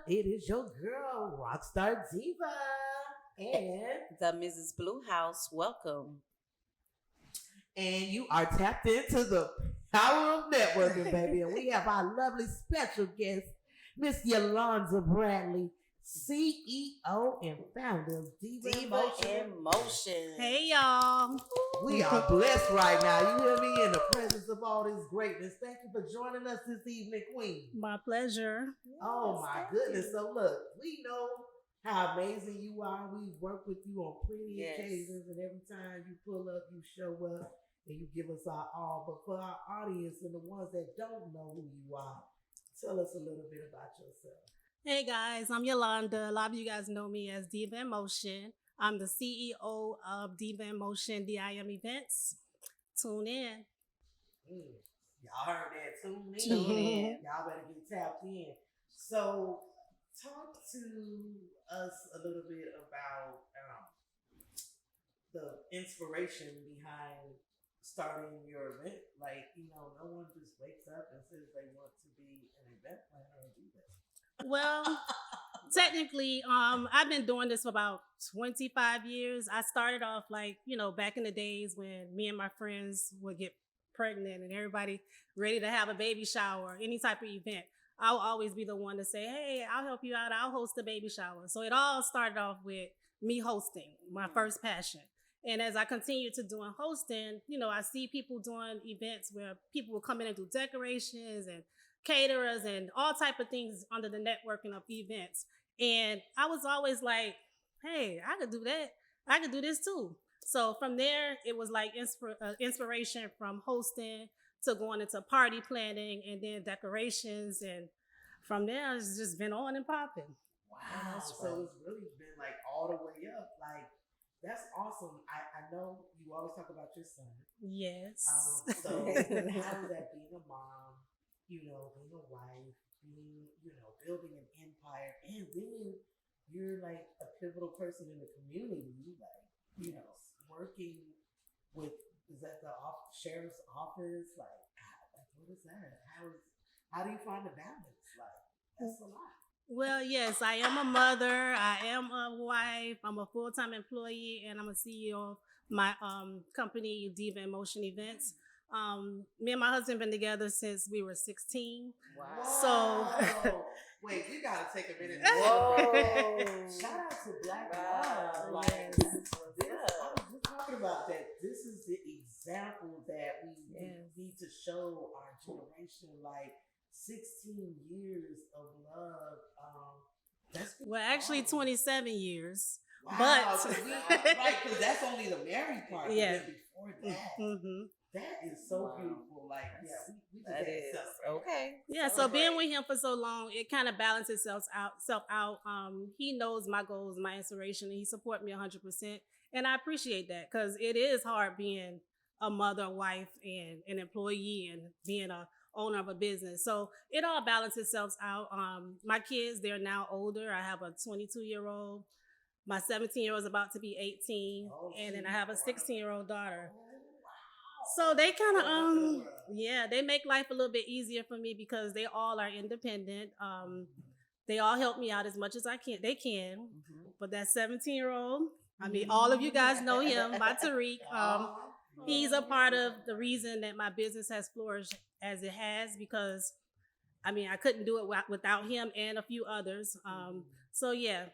It is your girl, Rockstar Diva. And the Mrs. Blue House. Welcome. you are tapped into the power of networking, baby. And we have our lovely special guest, Miss Yolanda Bradley, CEO and founder of Diva in Motion. Hey, y'all. We are blessed right now. You hear me? In the presence of all this greatness. Thank you for joining us this evening, Queen. My pleasure. Oh my goodness. So look, we know how amazing you are. We work with you on plenty occasions, and every time you pull up, you show up and you give us our all. But for our audience and the ones that don't know who you are, tell us a little bit about yourself. Hey, guys. I'm Yolanda. A lot of you guys know me as Diva in Motion. I'm the CEO of Diva in Motion DIM Events. Tune in. Y'all heard that. Tune Tune in. Y'all better get tapped in. So talk to us a little bit about the inspiration behind starting your event. Like, no one just wakes up and says they want to be an event planner and do that. Well, technically, I've been doing this for about 25 years. I started off back in the days when me and my friends would get pregnant and everybody ready to have a baby shower, any type of event. I'll always be the one to say, hey, I'll help you out. I'll host a baby shower. So it all started off with me hosting, my first passion. And as I continue to doing hosting, I see people doing events where people will come in and do decorations and caterers and all type of things under the networking of events. And I was always like, hey, I could do that. I could do this too. So from there, it was like inspiration from hosting to going into party planning and then decorations. And from there, it's just been on and popping. Wow. So it's really been like all the way up. Like, that's awesome. I know you always talk about your son. Yes. So how is that being a mom, being a wife, building an empire, and then you're like a pivotal person in the community, like, working with, is that the sheriff's office? Like what is that? How do you find the balance? Like, that's a lot. Well, yes, I am a mother. I am a wife. I'm a full-time employee, and I'm a CEO of my company, Diva in Motion Events. Me and my husband been together since we were 16. Wow. So, wait, we gotta take a minute. Whoa! Shout out to Black love. Wow. Like, I was just talking about that. This is the example that we need to show our generation. Like, 16 years of love. well, actually 27 years. Wow, But because that's only the married part. Yeah. But before that, that is so beautiful. Like, we just That is okay. Yeah, so being with him for so long, it kind of balances itself out. He knows my goals, my inspiration, and he supports me 100%. And I appreciate that because it is hard being a mother, wife, and an employee and being a owner of a business. So it all balances itself out. My kids, they're now older. I have a 22-year-old. My 17-year-old is about to be 18. And then I have a 16-year-old daughter. So they kind of, they make life a little bit easier for me because they all are independent. They all help me out as much as they can. But that 17-year-old, I mean, all of you guys know him, by Tariq. He's a part of the reason that my business has flourished as it has because, I mean, I couldn't do it without him and a few others. So, yeah.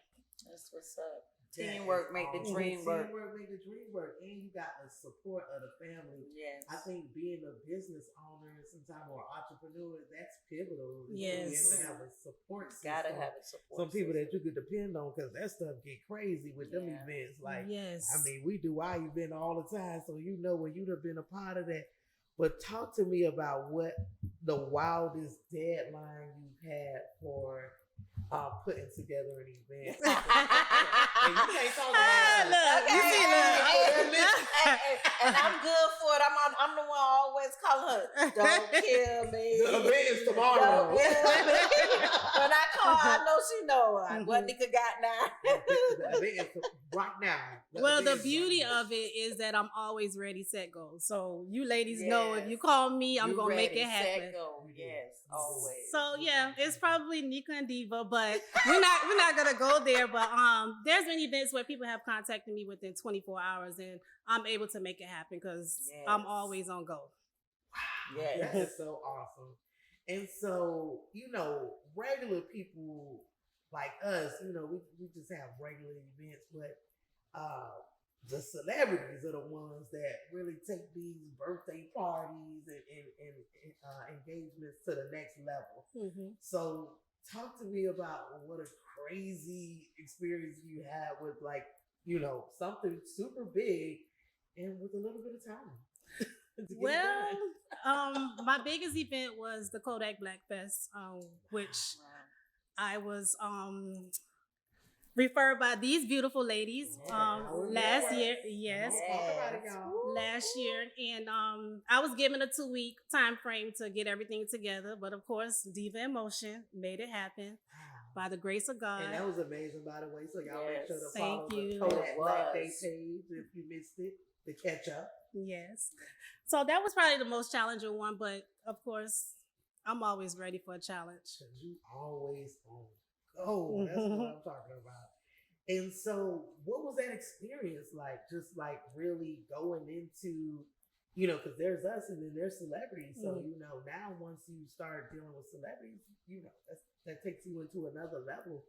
That's what's up. Teamwork make the dream work. Teamwork make the dream work. And you got the support of the family. Yes. I think being a business owner sometimes or entrepreneur, that's pivotal. Yes. You have to have a support system. Gotta have a support Some people system that you could depend on because that stuff get crazy with them events. Like, yes. I mean, we do our event all the time, so when you'd have been a part of that. But talk to me about what the wildest deadline you've had for putting together an event. And you can't talk about Look, you see, and I'm good for it. I'm the one always calling her, don't kill me. The event is tomorrow. Don't kill me. When I call, I know she know what nigga got now. Right now. Well, the beauty of it is that I'm always ready, set, go. So you ladies know if you call me, I'm going to make it happen. Set, go. Yes, always. So yeah, it's probably Nika and Diva, but we're not going to go there. But there's been events where people have contacted me within 24 hours and I'm able to make it happen because I'm always on go. That is so awesome. And so, regular people like us, we just have regular events, but the celebrities are the ones that really take these birthday parties and engagements to the next level. Mm-hmm. So talk to me about what a crazy experience you had with something super big and with a little bit of time. Well, my biggest event was the Kodak Black Fest, which I was referred by these beautiful ladies last year. Yes, last year, and I was given a 2-week time frame to get everything together. But of course, Diva in Motion made it happen. By the grace of God. And that was amazing, by the way. So y'all make sure to follow the Kodak Black Day page if you missed it to catch up. Yes. So that was probably the most challenging one, but of course, I'm always ready for a challenge. You always on go. That's what I'm talking about. And so what was that experience like? Just like really going into, because there's us and then there's celebrities. So, now once you start dealing with celebrities, that takes you into another level.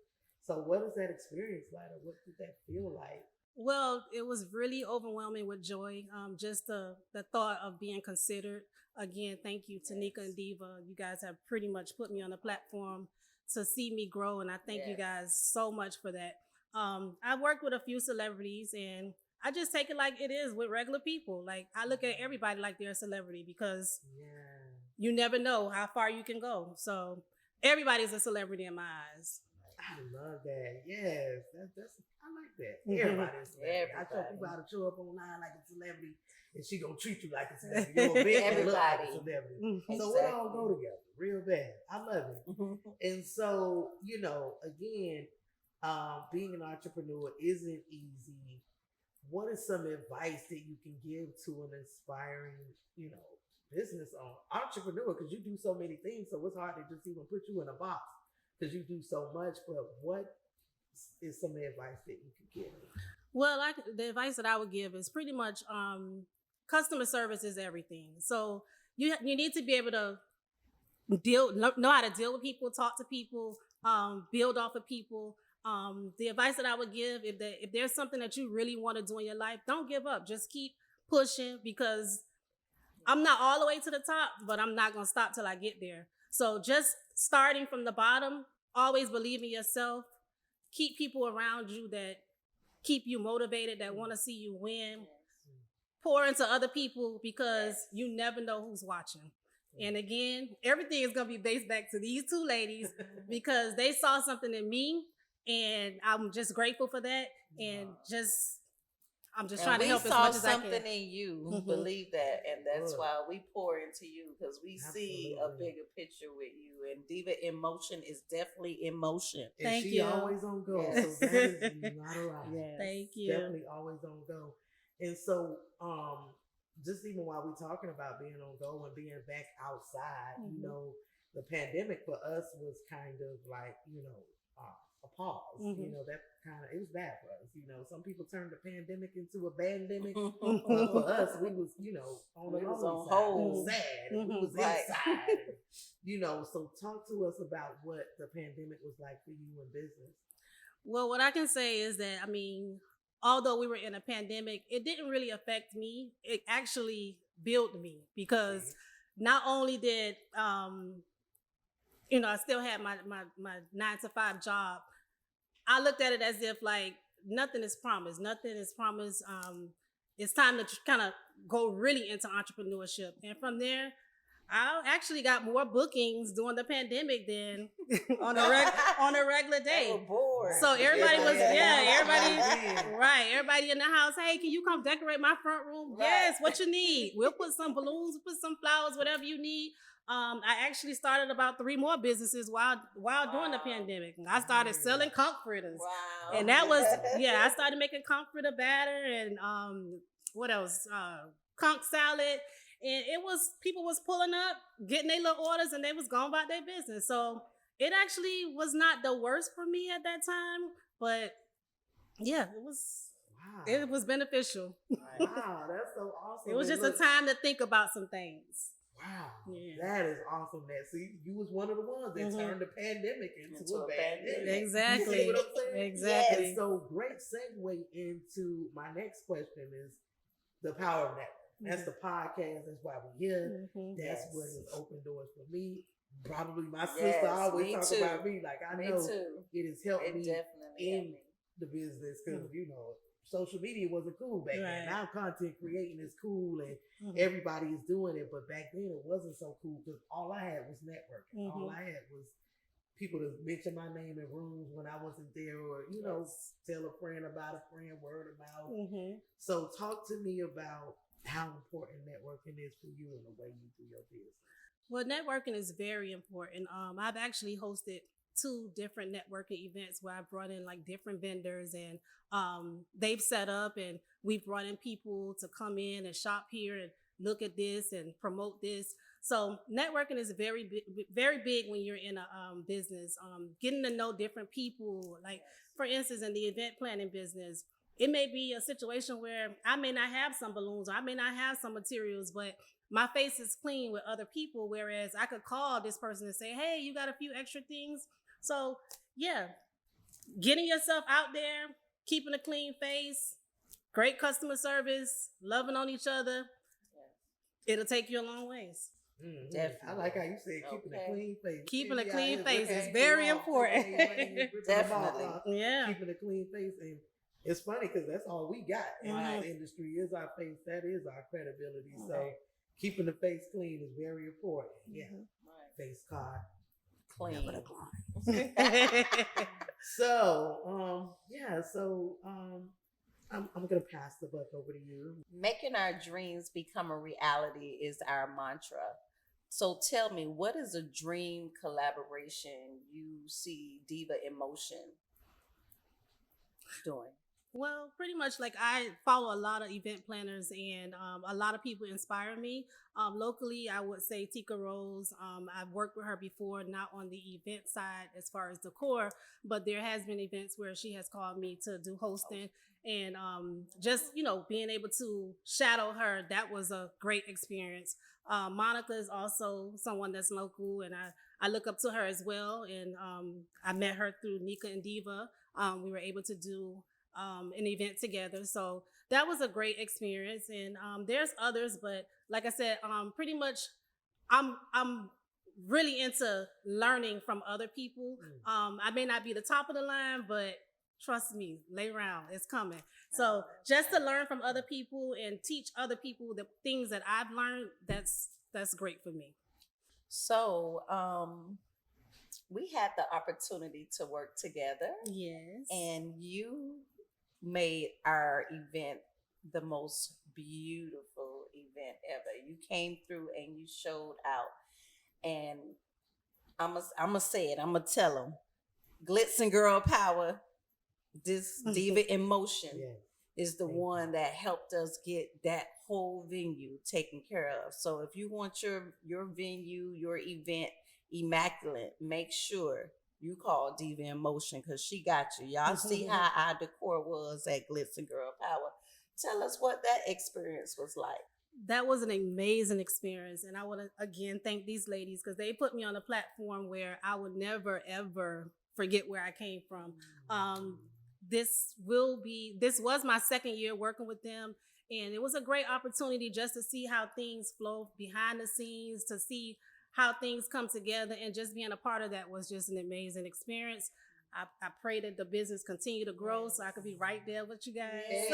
So what was that experience like? Or what did that feel like? Well, it was really overwhelming with joy. Just the thought of being considered. Again, thank you to Nika and Diva. You guys have pretty much put me on a platform to see me grow, and I thank you guys so much for that. I worked with a few celebrities, and I just take it like it is with regular people. Like, I look at everybody like they're a celebrity because you never know how far you can go. So everybody's a celebrity in my eyes. I love that. Yes, I like that. Everybody's a celebrity. I tell people how to show up online like a celebrity, and she gonna treat you like a celebrity. You're a big look like a celebrity. So we all go together, real bad. I love it. And so, again, being an entrepreneur isn't easy. What is some advice that you can give to an aspiring, business entrepreneur? Because you do so many things, so it's hard to just even put you in a box. Because you do so much, but what is some advice that you could give? Well, the advice that I would give is pretty much customer service is everything. So you need to be able to know how to deal with people, talk to people, build off of people. The advice that I would give, if there's something that you really want to do in your life, don't give up. Just keep pushing, because I'm not all the way to the top, but I'm not going to stop till I get there. So just starting from the bottom, always believe in yourself. Keep people around you that keep you motivated, that want to see you win. Pour into other people, because you never know who's watching. And again, everything is going to be based back to these two ladies because they saw something in me, and I'm just grateful for that. And I'm just trying to help as much as I can. We saw something in you, believe that, and that's why we pour into you, because we see a bigger picture with you. And Diva in Motion is definitely in motion. And Thank she you. Always on go, so that is not a lie. Yes. Thank you. Definitely always on go. And so, just even while we're talking about being on go and being back outside, the pandemic for us was kind of like, a pause. That it was bad for us. Some people turned the pandemic into a bandemic. But for us, we was, on the lonely side. We was sad. We was inside. So talk to us about what the pandemic was like for you in business. Well, what I can say is that, although we were in a pandemic, it didn't really affect me. It actually built me, because not only did, I still had my 9-to-5 job. I looked at it as if like nothing is promised. Nothing is promised. It's time to kind of go really into entrepreneurship. And from there, I actually got more bookings during the pandemic than on a regular day. So everybody everybody in the house, hey, can you come decorate my front room? Right. Yes, what you need? We'll put some balloons, put some flowers, whatever you need. I actually started about 3 more businesses while during the pandemic. I started selling comforters. Wow. And that was I started making comforter batter and what else? Conch salad. And it was people was pulling up, getting their little orders, and they was going about their business. So it actually was not the worst for me at that time, but yeah, it was. Wow. It was beneficial. Wow, that's so awesome. It was just a time to think about some things. Wow, Yeah. that is awesome. That see, you was one of the ones that turned the pandemic into a pandemic. Exactly. You see what I'm saying? Exactly. And so, great segue into my next question is the power of network. That's the podcast. That's why we're here. That's what has opened doors for me. Probably my sister always talk about me. Like I know it has helped me in the business because social media wasn't cool back then. Now content creating is cool and everybody is doing it, but back then it wasn't so cool because all I had was networking. All I had was people to mention my name in rooms when I wasn't there, or tell a friend about a friend, word of mouth. So talk to me about how important networking is for you and the way you do your business. Well, networking is very important. I've actually hosted 2 different networking events where I brought in like different vendors and they've set up and we've brought in people to come in and shop here and look at this and promote this. So networking is very big when you're in a business. Getting to know different people, like for instance, in the event planning business, it may be a situation where I may not have some balloons or I may not have some materials, but my face is clean with other people, whereas I could call this person and say, hey, you got a few extra things? So, getting yourself out there, keeping a clean face, great customer service, loving on each other, it'll take you a long ways. Definitely. I like how you said keeping a clean face. Keeping a clean face is very important. Definitely. Keeping a clean face. And it's funny because that's all we got in this industry is our face. That is our credibility. So keeping the face clean is very important. Face card. Clean. So, I'm going to pass the buck over to you. Making our dreams become a reality is our mantra. So tell me, what is a dream collaboration you see Diva in Motion doing? Well, pretty much like I follow a lot of event planners and a lot of people inspire me. Locally, I would say Tika Rose. I've worked with her before, not on the event side as far as decor, but there has been events where she has called me to do hosting and just, being able to shadow her. That was a great experience. Monica is also someone that's local and I look up to her as well. And I met her through Nika and Diva. We were able to do an event together. So that was a great experience. And there's others, but like I said, pretty much I'm really into learning from other people. I may not be the top of the line, but trust me, lay around, it's coming. So just to learn from other people and teach other people the things that I've learned, that's great for me. So we had the opportunity to work together. Yes. And you made our event the most beautiful event ever. You came through and you showed out. And I'm gonna say it. I'm gonna tell them. Glitz and Girl Power, this Diva in Motion is the one that helped us get that whole venue taken care of. So if you want your venue, your event immaculate, make sure you call Diva in Motion because she got you. Y'all see how our decor was at Glitz and Girl Power. Tell us what that experience was like. That was an amazing experience. And I want to, again, thank these ladies because they put me on a platform where I would never, ever forget where I came from. This was my second year working with them. And it was a great opportunity just to see how things flow behind the scenes, to see how things come together, and just being a part of that was just an amazing experience. I pray that the business continue to grow so I could be right there with you guys. We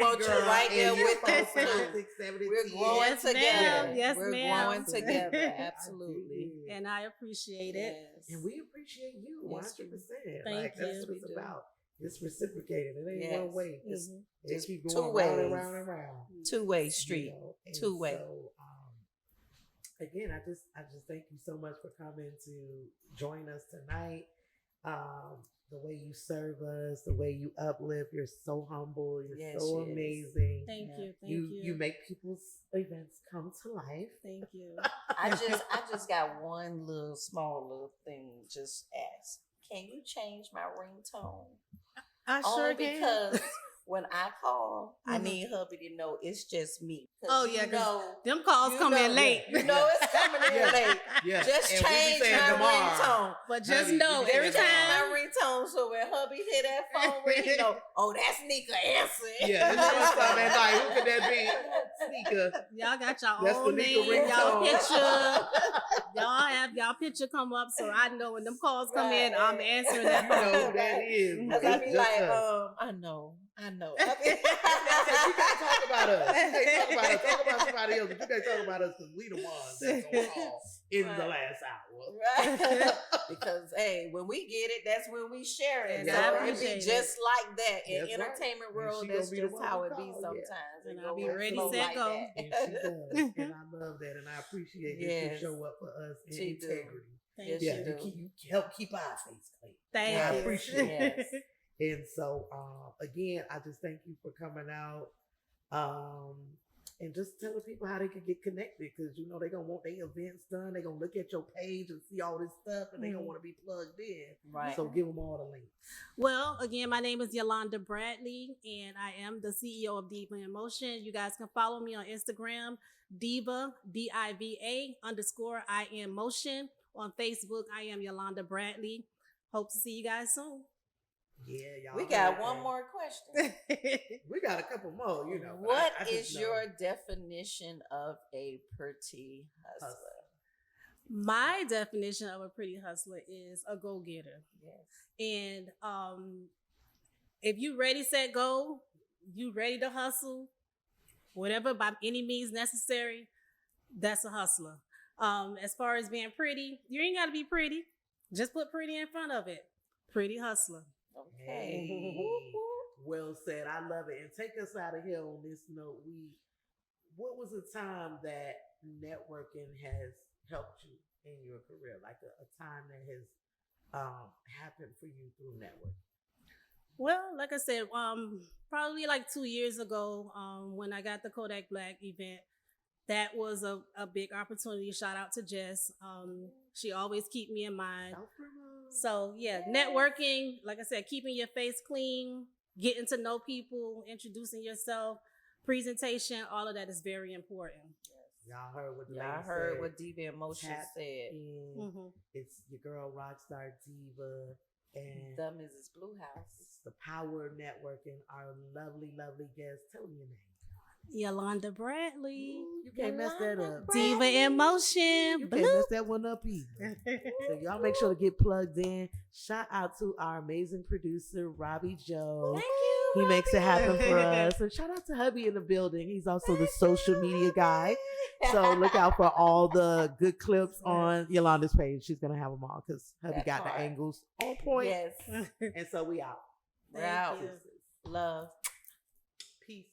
want you right there with us too. We're growing together. Yes, We're growing together. Absolutely. And I appreciate it. And we appreciate you 100%. Thank you. That's what it's about. It's reciprocated. It ain't one way. It's keep going two ways. round and round. Two-way street. Two-way. So, again, I just thank you so much for coming to join us tonight. The way you serve us, the way you uplift, you're so humble, you're Yes, so she is. amazing. Thank you. Thank You make people's events come to life. Thank you. I just got one little small little thing. Just ask. Can you change my ringtone? I Only sure can. because when I call, I Mhm. need hubby to know it's just me. 'Cause Oh, you yeah, 'cause know, them calls you come know- in late. You know it's coming in Yeah. late. Yeah. Just And we be change saying my tomorrow. ringtone. But just Hubby, know, you be every saying Change time. my ringtone so when hubby hear that phone ring, he know, oh, that's Nika answering. Yeah, this is time at night. Who could that be? Sneaker. Y'all got your That's the own Nika name, y'all ringtone. picture. Y'all have y'all picture come up, so I know when them calls come in, I'm Right. answering You that know phone. who that is. Because I It's be just like, us. I know. I said, you can't talk about us. You can't talk about us. Talk about somebody else. But you can't talk about us because we the ones that's gonna call in the Right. last hour. Right. Because hey, when we get it, that's when we share it. Yes, So I it appreciate be it. just like that. In That's right. entertainment And world, she gonna that's be the just one how to it be call, yeah. sometimes. And It I'll go be and ready, flow set, like go. that. And she does. And I love that. And I appreciate that Yes. you show up for us in She do. integrity. Thank Yes, you. Yeah, she do. you help keep our face clean. Thank I you. appreciate it. Yes. And so, again, I just thank you for coming out. And just telling people how they can get connected because you know they're gonna want their events done. They're gonna look at your page and see all this stuff and they're gonna want to be plugged in. Right. So give them all the links. Well, again, my name is Yolanda Bradley, and I am the CEO of Diva in Motion. You guys can follow me on Instagram, Diva, DIVA_I am Motion. On Facebook, I am Yolanda Bradley. Hope to see you guys soon. Yeah, y'all. We got heard one that. more question. We got a couple more, you know. but What I just is know. your definition of a pretty hustler? My definition of a pretty hustler is a go-getter. Yes. And if you ready, set, go, you ready to hustle, whatever by any means necessary, that's a hustler. As far as being pretty, you ain't gotta be pretty. Just put pretty in front of it. Pretty hustler. Okay. Hey, well said. I love it. And take us out of here on this note. What was a time that networking has helped you in your career? Like a time that has happened for you through networking? Well, like I said, probably like 2 years ago, when I got the Kodak Black event, that was a big opportunity. Shout out to Jess. She always keep me in mind. So yeah, networking, like I said, keeping your face clean, getting to know people, introducing yourself, presentation, all of that is very important. Y'all heard what the Y'all lady heard said. what Diva in Motion Tap said. in. Mm-hmm. It's your girl Rockstar Diva and The Mrs. Blue House. it's the power of networking. Our lovely, lovely guest. Tell me your name. Yolanda Bradley. Ooh, you can't mess that Yolanda up. Diva in Motion. You can't mess that one up either. So y'all make sure to get plugged in. Shout out to our amazing producer, Robbie Joe. Thank you. He makes it happen for us. And shout out to hubby in the building. He's also the social media guy. So look out for all the good clips on Yolanda's page. She's going to have them all because hubby That got part. the angles on point. Yes. And so we out. We're out. you. Love. Peace.